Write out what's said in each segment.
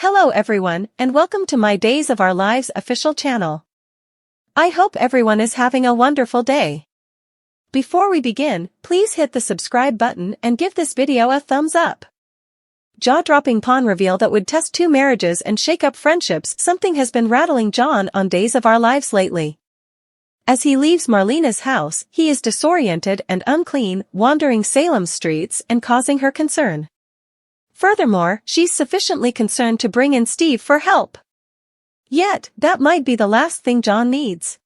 Hello everyone, and welcome to my Days of Our Lives official channel. I hope everyone is having a wonderful day. Before we begin, please hit the subscribe button and give this video a thumbs up. Jaw-dropping pawn reveal that would test two marriages and shake up friendships. Something has been rattling John on Days of Our Lives lately. As he leaves Marlena's house, he is disoriented and unclean, wandering Salem's streets and causing her concern. Furthermore, she's sufficiently concerned to bring in Steve for help. Yet, that might be the last thing John needs.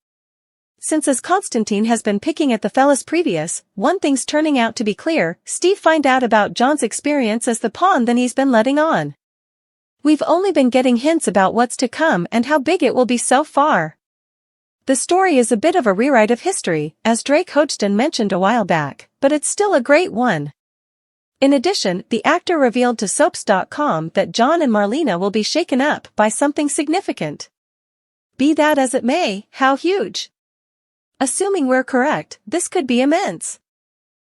Since as Constantine has been picking at the fellas previous, one thing's turning out to be clear: Steve find out about John's experience as the pawn than he's been letting on. We've only been getting hints about what's to come and how big it will be so far. The story is a bit of a rewrite of history, as Drake Hodgson mentioned a while back, but it's still a great one. In addition, the actor revealed to Soaps.com that John and Marlena will be shaken up by something significant. Be that as it may, how huge? Assuming we're correct, this could be immense.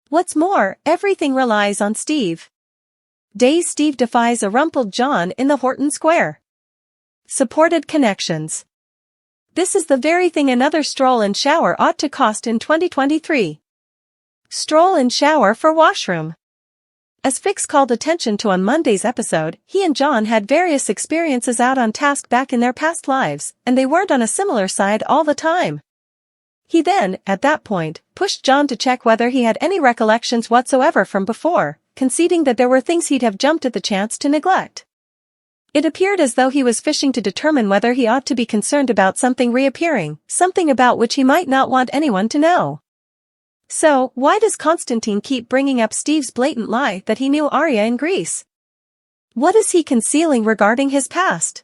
What's more, everything relies on Steve. Days Steve defies a rumpled John in the Horton Square. Supported connections. This is the very thing another stroll and shower ought to cost in 2023. Stroll and shower for washroom. As Fix called attention to on Monday's episode, he and John had various experiences out on task back in their past lives, and they weren't on a similar side all the time. He then, at that point, pushed John to check whether he had any recollections whatsoever from before, conceding that there were things he'd have jumped at the chance to neglect. It appeared as though he was fishing to determine whether he ought to be concerned about something reappearing, something about which he might not want anyone to know. So, why does Constantine keep bringing up Steve's blatant lie that he knew Arya in Greece? What is he concealing regarding his past?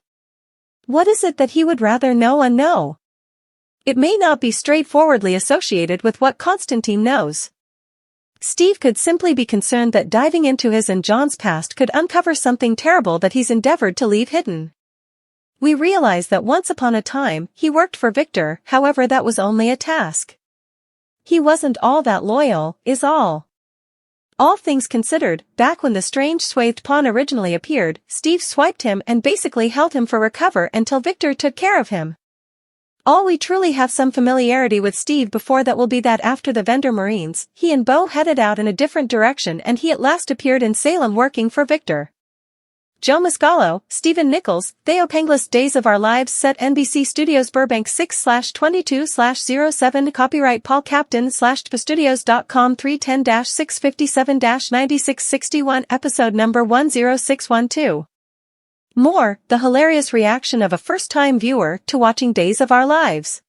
What is it that he would rather no one know? It may not be straightforwardly associated with what Constantine knows. Steve could simply be concerned that diving into his and John's past could uncover something terrible that he's endeavored to leave hidden. We realize that once upon a time, he worked for Victor, however that was only a task. He wasn't all that loyal, is all. All things considered, back when the strange swathed pawn originally appeared, Steve swiped him and basically held him for recover until Victor took care of him. All we truly have some familiarity with Steve before that will be that after the Vendor Marines, he and Bo headed out in a different direction and he at last appeared in Salem working for Victor. Joe Mascalo, Stephen Nichols, Theo Penglis. Days of Our Lives set NBC Studios Burbank 6/22/07 Copyright Paul Captain /tpastudios.com 310-657-9661 Episode number 10612. More, the hilarious reaction of a first-time viewer to watching Days of Our Lives.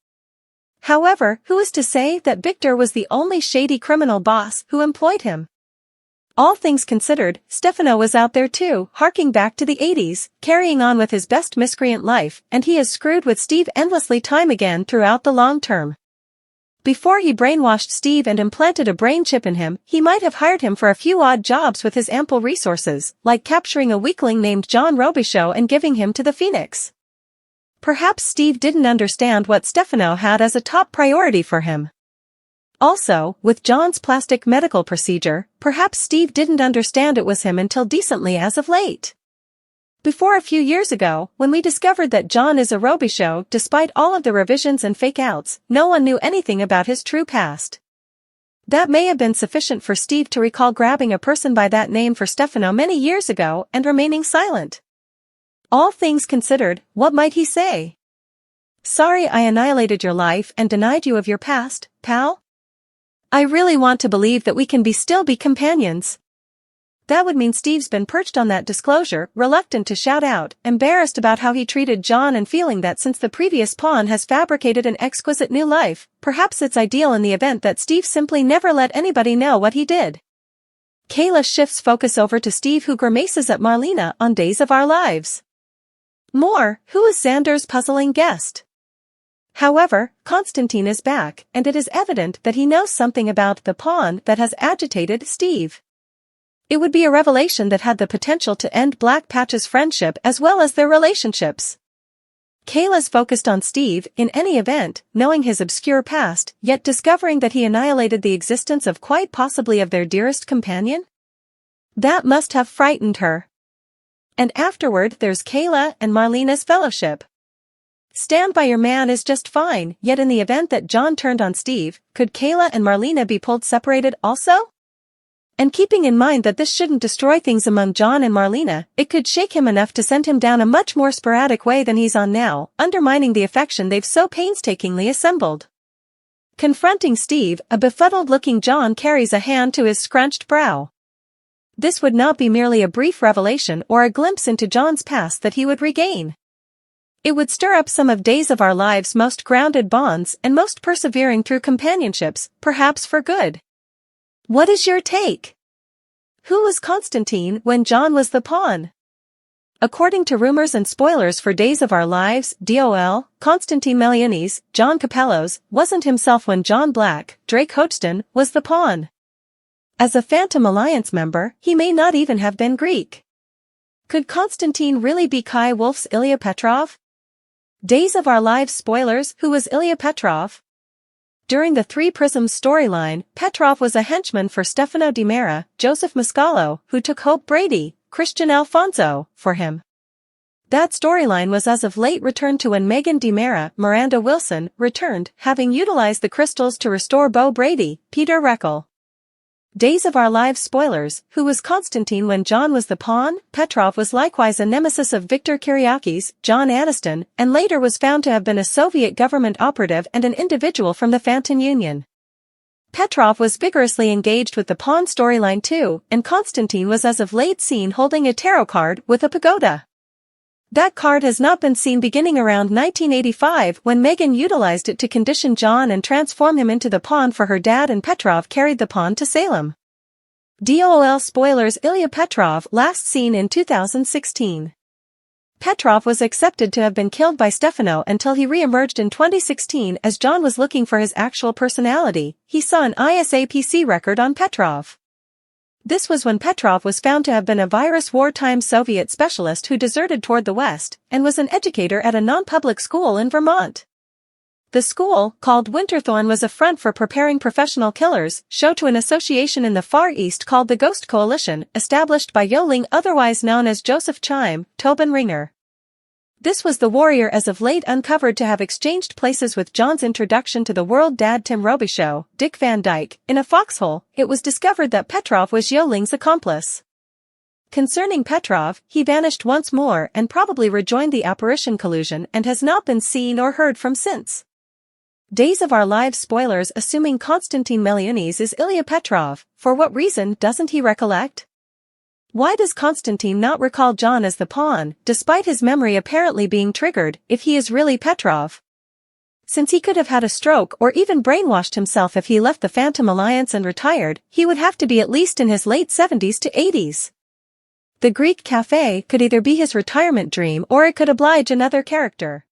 However, who is to say that Victor was the only shady criminal boss who employed him? All things considered, Stefano was out there too, harking back to the 80s, carrying on with his best miscreant life, and he has screwed with Steve endlessly time again throughout the long term. Before he brainwashed Steve and implanted a brain chip in him, he might have hired him for a few odd jobs with his ample resources, like capturing a weakling named John Robichaux and giving him to the Phoenix. Perhaps Steve didn't understand what Stefano had as a top priority for him. Also, with John's plastic medical procedure, perhaps Steve didn't understand it was him until decently as of late. Before a few years ago, when we discovered that John is a Robichaux, despite all of the revisions and fake-outs, no one knew anything about his true past. That may have been sufficient for Steve to recall grabbing a person by that name for Stefano many years ago and remaining silent. All things considered, what might he say? Sorry I annihilated your life and denied you of your past, pal? I really want to believe that we can still be companions. That would mean Steve's been perched on that disclosure, reluctant to shout out, embarrassed about how he treated John and feeling that since the previous pawn has fabricated an exquisite new life, perhaps it's ideal in the event that Steve simply never let anybody know what he did. Kayla shifts focus over to Steve, who grimaces at Marlena on Days of Our Lives. More, who is Xander's puzzling guest? However, Constantine is back, and it is evident that he knows something about the pawn that has agitated Steve. It would be a revelation that had the potential to end Black Patch's friendship as well as their relationships. Kayla's focused on Steve, in any event, knowing his obscure past, yet discovering that he annihilated the existence of quite possibly of their dearest companion? That must have frightened her. And afterward there's Kayla and Marlena's fellowship. Stand by your man is just fine, yet in the event that John turned on Steve, could Kayla and Marlena be pulled separated also? And keeping in mind that this shouldn't destroy things among John and Marlena, it could shake him enough to send him down a much more sporadic way than he's on now, undermining the affection they've so painstakingly assembled. Confronting Steve, a befuddled-looking John carries a hand to his scrunched brow. This would not be merely a brief revelation or a glimpse into John's past that he would regain. It would stir up some of Days of Our Lives' most grounded bonds and most persevering through companionships, perhaps for good. What is your take? Who was Constantine when John was the pawn? According to rumors and spoilers for Days of Our Lives, DOL, Constantine Meliones, John Capellos, wasn't himself when John Black, Drake Hodgson, was the pawn. As a Phantom Alliance member, he may not even have been Greek. Could Constantine really be Kai Wolf's Ilya Petrov? Days of Our Lives spoilers, who was Ilya Petrov? During the Three Prisms storyline, Petrov was a henchman for Stefano Di Mera, Joseph Mascalo, who took Hope Brady, Christian Alfonso, for him. That storyline was as of late returned to when Megan Di Mera, Miranda Wilson, returned, having utilized the crystals to restore Bo Brady, Peter Reckel. Days of Our Lives spoilers, who was Constantine when John was the pawn? Petrov was likewise a nemesis of Viktor Kiriakis, John Aniston, and later was found to have been a Soviet government operative and an individual from the Phantom Union. Petrov was vigorously engaged with the pawn storyline too, and Constantine was as of late seen holding a tarot card with a pagoda. That card has not been seen beginning around 1985 when Megan utilized it to condition John and transform him into the pawn for her dad, and Petrov carried the pawn to Salem. DOL spoilers Ilya Petrov last seen in 2016. Petrov was accepted to have been killed by Stefano until he re-emerged in 2016 as John was looking for his actual personality. He saw an ISAPC record on Petrov. This was when Petrov was found to have been a virus wartime Soviet specialist who deserted toward the West and was an educator at a non-public school in Vermont. The school, called Winterthorn, was a front for preparing professional killers, show to an association in the Far East called the Ghost Coalition, established by Yoling, otherwise known as Joseph Chime, Tobin Ringer. This was the warrior as of late uncovered to have exchanged places with John's introduction to the world dad Tim Robichaux, Dick Van Dyke. In a foxhole, it was discovered that Petrov was Yoling's accomplice. Concerning Petrov, he vanished once more and probably rejoined the apparition collusion and has not been seen or heard from since. Days of Our Lives spoilers assuming Constantine Meliones is Ilya Petrov, for what reason doesn't he recollect? Why does Constantine not recall John as the pawn, despite his memory apparently being triggered, if he is really Petrov? Since he could have had a stroke or even brainwashed himself if he left the Phantom Alliance and retired, he would have to be at least in his late 70s to 80s. The Greek cafe could either be his retirement dream or it could oblige another character.